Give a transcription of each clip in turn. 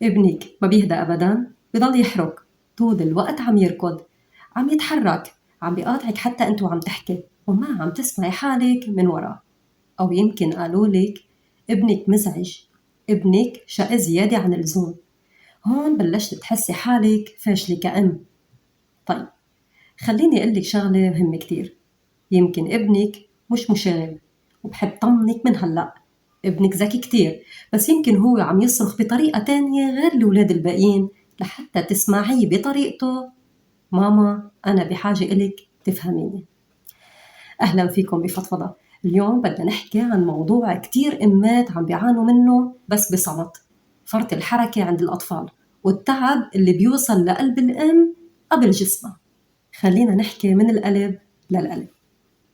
ابنك ما بيهدى أبداً، بضل يحرك طول الوقت، عم يركض، عم يتحرك، عم بيقاطعك حتى أنت وعم تحكي وما عم تسمعي حالك من وراه. أو يمكن قالوا لك ابنك مزعج، ابنك شقي زيادة عن اللزوم. هون بلشت تحسي حالك فاشلة كأم. طيب، خليني أقول لك شغلة مهمة كتير. يمكن ابنك مش مشاغب، وبحب طمنك من هلأ، ابنك ذكي كتير، بس يمكن هو عم يصرخ بطريقة تانية غير الولاد الباقيين. لحتى تسمعيه بطريقته، ماما أنا بحاجة إلك تفهميني. أهلا فيكم بفضفضة. اليوم بدنا نحكي عن موضوع كتير أمات عم بيعانوا منه بس بصمت: فرط الحركة عند الأطفال، والتعب اللي بيوصل لقلب الأم قبل جسمها. خلينا نحكي من القلب للقلب.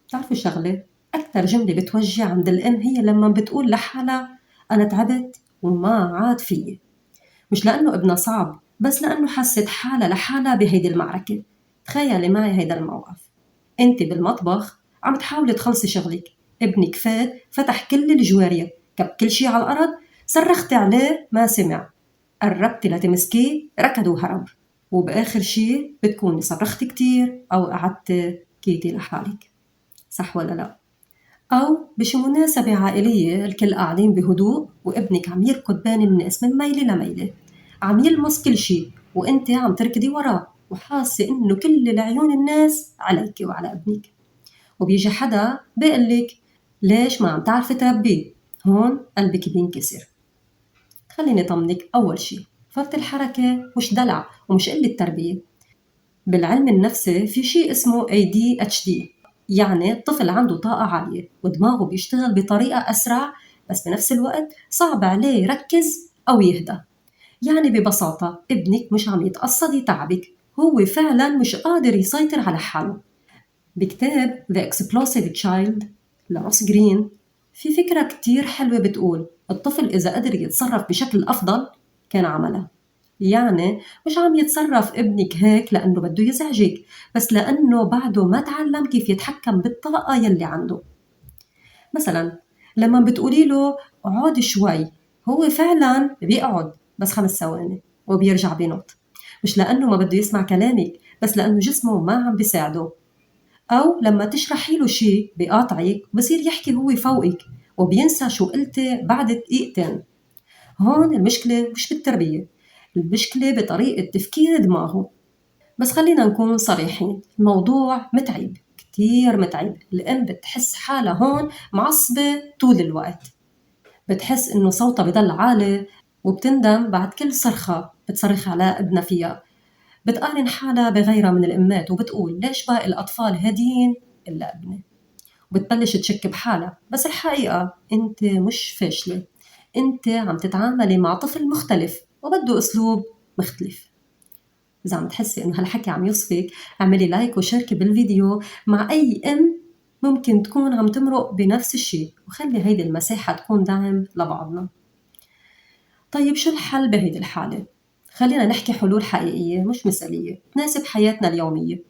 بتعرفوا شغلة؟ أكتر جملة بتوجع عند الأم هي لما بتقول لحالها أنا تعبت وما عاد فيي. مش لأنه ابنها صعب، بس لأنه حست حالها لحالها بهيدي المعركة. تخيلي معي هيدا الموقف: أنت بالمطبخ عم تحاولي تخلصي شغلك، ابنك فات فتح كل الجوارية، كب كل شي على الأرض، صرختي عليه ما سمع، قربتي لتمسكيه ركض وهرب، وبآخر شي بتكوني صرختي كتير أو قعدتي كيتي لحالك. صح ولا لا؟ أو بشي مناسبة عائلية الكل قاعدين بهدوء وابنك عم يركض بين الناس من ميلة لميلة، عم يلمس كل شي وانت عم تركضي وراه وحاسة انه كل العيون الناس عليك وعلى ابنك. وبيجي حدا بيقلك ليش ما عم تعرفي تربيه. هون قلبك بينكسر. خليني طمنك، أول شي فرط الحركة مش دلع ومش قلة تربية. بالعلم النفسي في شيء اسمه ADHD، يعني الطفل عنده طاقة عالية ودماغه بيشتغل بطريقة أسرع، بس بنفس الوقت صعب عليه يركز أو يهدى. يعني ببساطة ابنك مش عم يتقصد يتعبك، هو فعلا مش قادر يسيطر على حاله. بكتاب The Explosive Child لروس جرين في فكرة كتير حلوة بتقول الطفل إذا قدر يتصرف بشكل أفضل كان عملها. يعني مش عم يتصرف ابنك هيك لأنه بده يزعجك، بس لأنه بعده ما تعلم كيف يتحكم بالطاقة يلي عنده. مثلا لما بتقولي له اقعد شوي، هو فعلا بيقعد بس 5 ثواني وبيرجع بينط، مش لأنه ما بده يسمع كلامك، بس لأنه جسمه ما عم بيساعده. أو لما تشرحي له شي بيقاطعك، بصير يحكي هو فوقك وبينسى شو قلتي بعد دقيقتين. هون المشكلة مش بالتربية، المشكلة بطريقة تفكير دماغه. بس خلينا نكون صريحين، الموضوع متعب، كتير متعب. الأم بتحس حالها هون معصبة طول الوقت، بتحس إنه صوتها بضل عالي، وبتندم بعد كل صرخة بتصرخ على ابنها فيها. بتقارن حالها بغيرها من الأمات وبتقول ليش باقي الأطفال هادين إلا ابني، وبتبلش تشك بحالها. بس الحقيقة أنت مش فاشلة، أنت عم تتعاملي مع طفل مختلف وبده أسلوب مختلف. إذا عم تحسي إنه هالحكي عم يوصفك، اعملي لايك وشاركي بالفيديو مع أي أم ممكن تكون عم تمرق بنفس الشي، وخلي هيدي المساحة تكون دعم لبعضنا. طيب شو الحل بهيدي الحالة؟ خلينا نحكي حلول حقيقية مش مثالية تناسب حياتنا اليومية.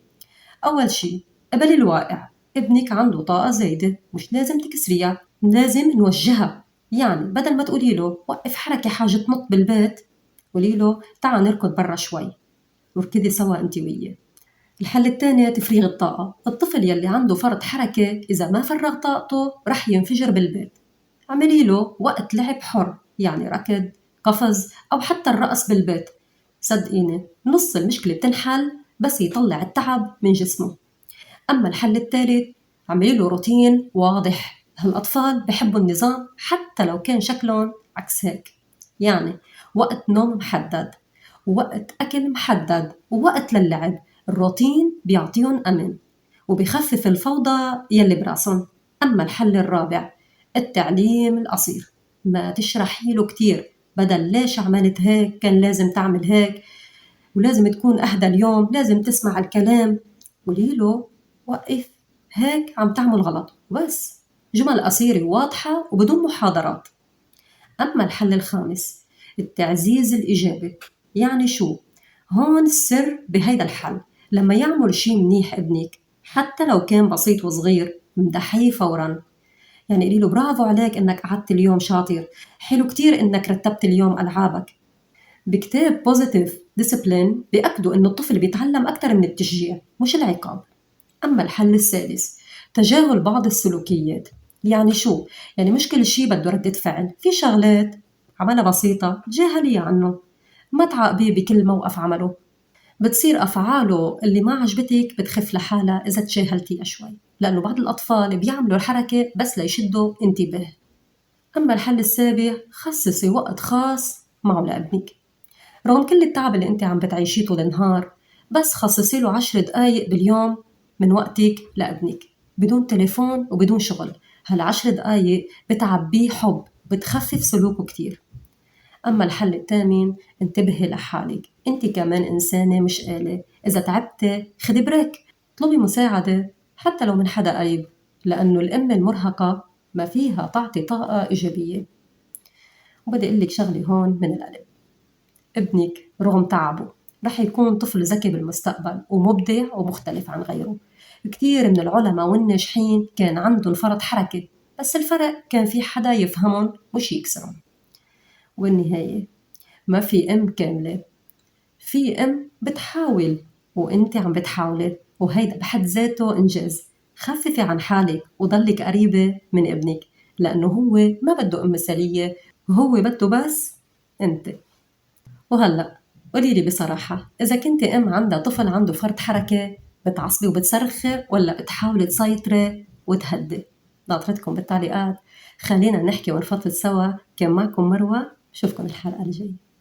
أول شي قبلي الواقع، ابنك عنده طاقة زايدة مش لازم تكسريها، لازم نوجهها. يعني بدل ما تقولي له وقف حركة حاجة تنط بالبيت، قولي له تعال نركض برا شوي، وركضي سوا انت وياه. الحل الثاني تفريغ الطاقة. الطفل يلي عنده فرط حركة إذا ما فرغ طاقته رح ينفجر بالبيت. اعملي له وقت لعب حر، يعني ركض، قفز، أو حتى الرقص بالبيت. صدقيني نص المشكلة بتنحل بس يطلع التعب من جسمه. أما الحل الثالث، اعملي له روتين واضح. هالأطفال بحبوا النظام حتى لو كان شكلهم عكس هيك. يعني وقت نوم محدد، ووقت أكل محدد، ووقت للعب. الروتين بيعطيهم أمن وبيخفف الفوضى يلي براسهم. أما الحل الرابع، التعليم القصير. ما تشرحي له كتير، بدل ليش عملت هيك كان لازم تعمل هيك، ولازم تكون أهدى اليوم، لازم تسمع الكلام. قولي له وقف، هيك عم تعمل غلط، بس جمل قصيرة واضحة وبدون محاضرات. أما الحل الخامس، التعزيز الإيجابي. يعني شو؟ هون السر بهيدا الحل: لما يعمل شي منيح ابنك حتى لو كان بسيط وصغير، امدحيه فورا. يعني قولي له برافو عليك إنك قعدت اليوم شاطر، حلو كتير إنك رتبت اليوم ألعابك. بكتاب Positive Discipline بيأكدوا إنه الطفل بيتعلم أكتر من التشجيع مش العقاب. أما الحل السادس، تجاهل بعض السلوكيات. يعني شو؟ يعني مش كل شي بده ردة فعل، في شغلات عملها بسيطة تجاهليها عنه، ما تعاقبيه بكل موقف عمله، بتصير أفعاله اللي ما عجبتك بتخف لحالها إذا تجاهلتيها شوي، لأنه بعض الأطفال بيعملوا الحركة بس ليشدوا انتباه. أما الحل السابع، خصصي وقت خاص معه لابنك. رغم كل التعب اللي انت عم بتعيشيه طول النهار، بس خصصي له 10 دقايق باليوم من وقتك لابنك، بدون تليفون وبدون شغل. هالعشر دقايق بتعبيه حب، بتخفف سلوكه كتير. أما الحل الثامن، انتبهي لحالك، انت كمان إنسانة مش آلة، إذا تعبتي خدي بريك، اطلبي مساعدة حتى لو من حدا قريب، لأنه الأم المرهقة ما فيها تعطي طاقة إيجابية. وبدي أقول لك شغلة هون من القلب، ابنك رغم تعبه رح يكون طفل ذكي بالمستقبل ومبدع ومختلف عن غيره. كتير من العلماء والناجحين كان عندهم فرط حركة، بس الفرق كان في حدا يفهمهم مش يكسرهم. والنهاية، ما في أم كاملة، في أم بتحاول، وإنت عم بتحاولي، وهيدا بحد ذاته إنجاز. خففي عن حالك وضلك قريبة من ابنك، لأنه هو ما بده أم مثالية، وهو بده بس أنت. وهلأ قوليلي بصراحة، إذا كنتي أم عندها طفل عنده فرط حركة، بتعصبي وبتصرخي ولا بتحاولي تسيطري وتهدي؟ ناطرتكم بالتعليقات، خلينا نحكي ونفضفض سوا. كان معكم مروة، بشوفكن الحلقة الجاية.